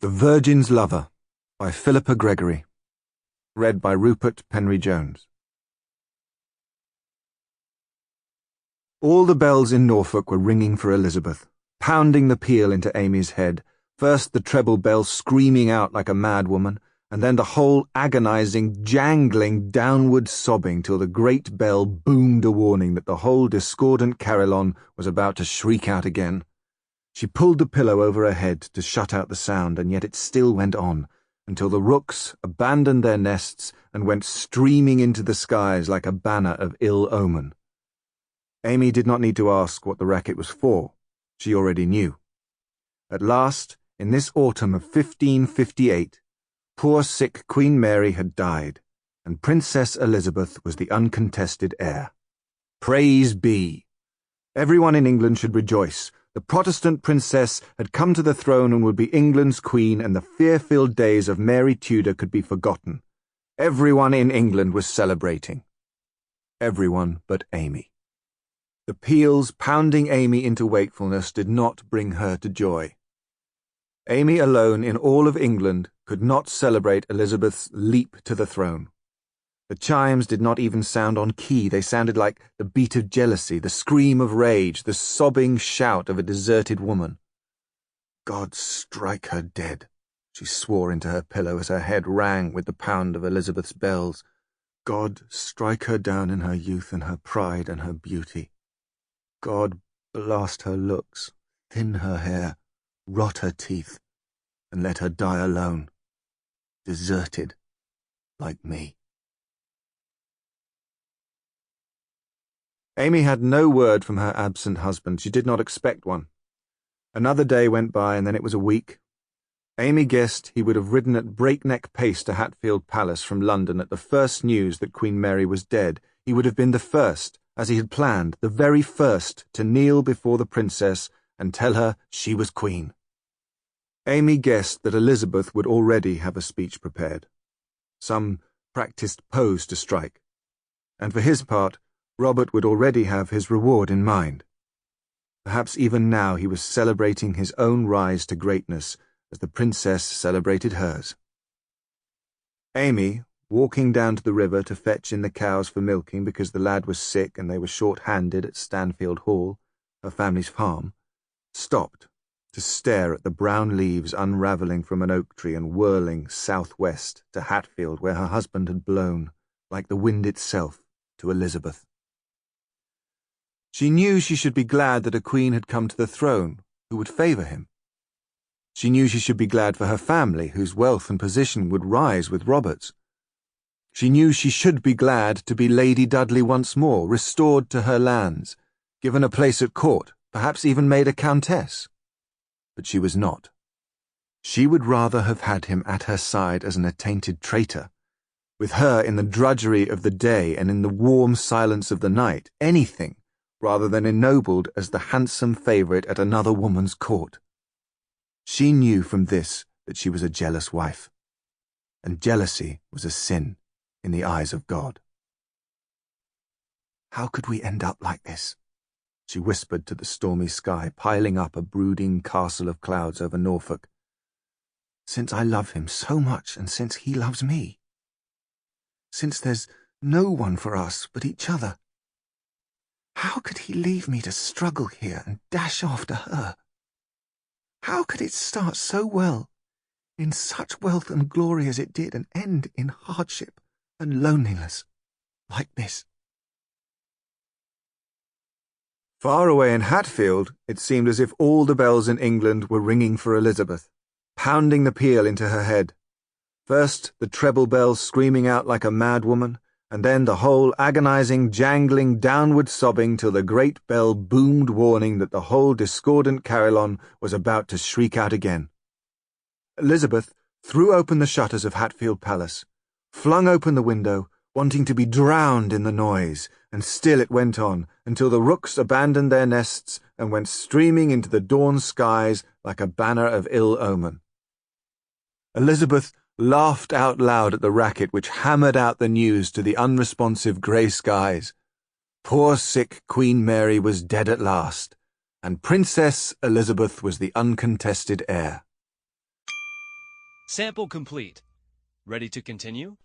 The Virgin's Lover by Philippa Gregory. Read by Rupert Penry-Jones. All the bells in Norfolk were ringing for Elizabeth, pounding the peal into Amy's head, first the treble bell screaming out like a madwoman, and then the whole agonizing, jangling, downward sobbing till the great bell boomed a warning that the whole discordant carillon was about to shriek out again. She pulled the pillow over her head to shut out the sound, and yet it still went on, until the rooks abandoned their nests and went streaming into the skies like a banner of ill omen. Amy did not need to ask what the racket was for. She already knew. At last, in this autumn of 1558, poor sick Queen Mary had died, and Princess Elizabeth was the uncontested heir. Praise be! Everyone in England should rejoice. The Protestant princess had come to the throne and would be England's queen, and the fear-filled days of Mary Tudor could be forgotten. Everyone in England was celebrating. Everyone but Amy. The peals pounding Amy into wakefulness did not bring her to joy. Amy alone in all of England could not celebrate Elizabeth's leap to the throne. The chimes did not even sound on key. They sounded like the beat of jealousy, the scream of rage, the sobbing shout of a deserted woman. God strike her dead, she swore into her pillow as her head rang with the pound of Elizabeth's bells. God strike her down in her youth and her pride and her beauty. God blast her looks, thin her hair, rot her teeth, and let her die alone, deserted, like me. Amy had no word from her absent husband. She did not expect one. Another day went by, and then it was a week. Amy guessed he would have ridden at breakneck pace to Hatfield Palace from London at the first news that Queen Mary was dead. He would have been the first, as he had planned, the very first, to kneel before the princess and tell her she was queen. Amy guessed that Elizabeth would already have a speech prepared, some practised pose to strike, and for his part, Robert would already have his reward in mind. Perhaps even now he was celebrating his own rise to greatness as the princess celebrated hers. Amy, walking down to the river to fetch in the cows for milking because the lad was sick and they were short-handed at Stanfield Hall, her family's farm, stopped to stare at the brown leaves unravelling from an oak tree and whirling southwest to Hatfield, where her husband had blown, like the wind itself, to Elizabeth. She knew she should be glad that a queen had come to the throne who would favour him. She knew she should be glad for her family, whose wealth and position would rise with Robert's. She knew she should be glad to be Lady Dudley once more, restored to her lands, given a place at court, perhaps even made a countess. But she was not. She would rather have had him at her side as an attainted traitor, with her in the drudgery of the day and in the warm silence of the night, anything, rather than ennobled as the handsome favourite at another woman's court. She knew from this that she was a jealous wife, and jealousy was a sin in the eyes of God. How could we end up like this? She whispered to the stormy sky, piling up a brooding castle of clouds over Norfolk. Since I love him so much, and since he loves me. Since there's no one for us but each other. How could he leave me to struggle here and dash off to her? How could it start so well, in such wealth and glory as it did, and end in hardship and loneliness, like this? Far away in Hatfield, it seemed as if all the bells in England were ringing for Elizabeth, pounding the peal into her head. First the treble bell screaming out like a madwoman, and then the whole agonizing, jangling, downward sobbing till the great bell boomed warning that the whole discordant carillon was about to shriek out again. Elizabeth threw open the shutters of Hatfield Palace, flung open the window, wanting to be drowned in the noise, and still it went on, until the rooks abandoned their nests and went streaming into the dawn skies like a banner of ill omen. Elizabeth laughed out loud at the racket which hammered out the news to the unresponsive grey skies. Poor sick Queen Mary was dead at last, and Princess Elizabeth was the uncontested heir. Sample complete. Ready to continue?